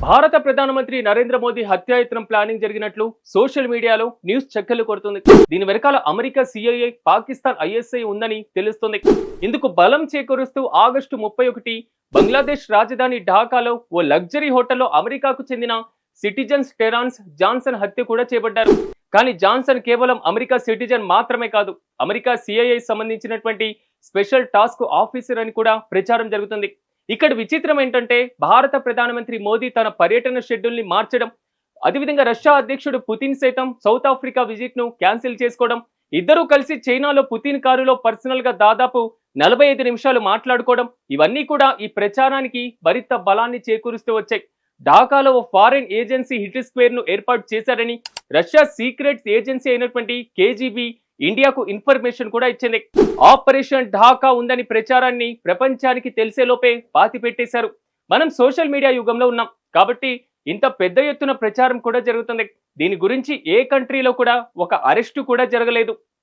భారత ప్రధానమంత్రి నరేంద్ర మోదీ హత్యాయత్నం ప్లానింగ్ జరిగినట్లు సోషల్ మీడియాలో న్యూస్ చక్కర్లు కొడుతుంది. దీని వెనకాల అమెరికా సిఐఏ, పాకిస్తాన్ ఐఎస్ఐ ఉందని తెలుస్తుంది. ఇందుకు బలం చేకూరుస్తూ ఆగస్టు 31 బంగ్లాదేశ్ రాజధాని ఢాకాలో ఓ లగ్జరీ హోటల్లో అమెరికాకు చెందిన సిటిజన్స్ టెరాన్స్ జాన్సన్ హత్య కూడా చేపట్టారు. కానీ జాన్సన్ కేవలం అమెరికా సిటిజన్ మాత్రమే కాదు, అమెరికా సిఐఏ సంబంధించినటువంటి స్పెషల్ టాస్క్ ఆఫీసర్ అని కూడా ప్రచారం జరుగుతుంది. ఇక్కడ విచిత్రం ఏంటంటే భారత ప్రధానమంత్రి మోదీ తన పర్యటన షెడ్యూల్ ని మార్చడం, అదేవిధంగా రష్యా అధ్యక్షుడు పుతిన్ సైతం సౌత్ ఆఫ్రికా విజిట్ ను క్యాన్సిల్ చేసుకోవడం, ఇద్దరూ కలిసి చైనాలో పుతిన్ కారులో పర్సనల్ గా దాదాపు 45 నిమిషాలు మాట్లాడుకోవడం, ఇవన్నీ కూడా ఈ ప్రచారానికి మరింత బలాన్ని చేకూరుస్తూ వచ్చాయి. ఢాకాలో ఓ ఫారెన్ ఏజెన్సీ హిట్ స్క్వేర్ ను ఏర్పాటు చేశారని రష్యా సీక్రెట్స్ ఏజెన్సీ అయినటువంటి కేజీబీ ఇండియాకు ఇన్ఫర్మేషన్ కూడా ఇచ్చింది. ఆపరేషన్ ఢాకా ఉందని ప్రచారాన్ని ప్రపంచానికి తెలిసేలోపే పాతి పెట్టేశారు. మనం సోషల్ మీడియా యుగంలో ఉన్నాం కాబట్టి ఇంత పెద్ద ఎత్తున ప్రచారం కూడా జరుగుతుంది. దీని గురించి ఏ కంట్రీలో కూడా ఒక అరెస్టు కూడా జరగలేదు.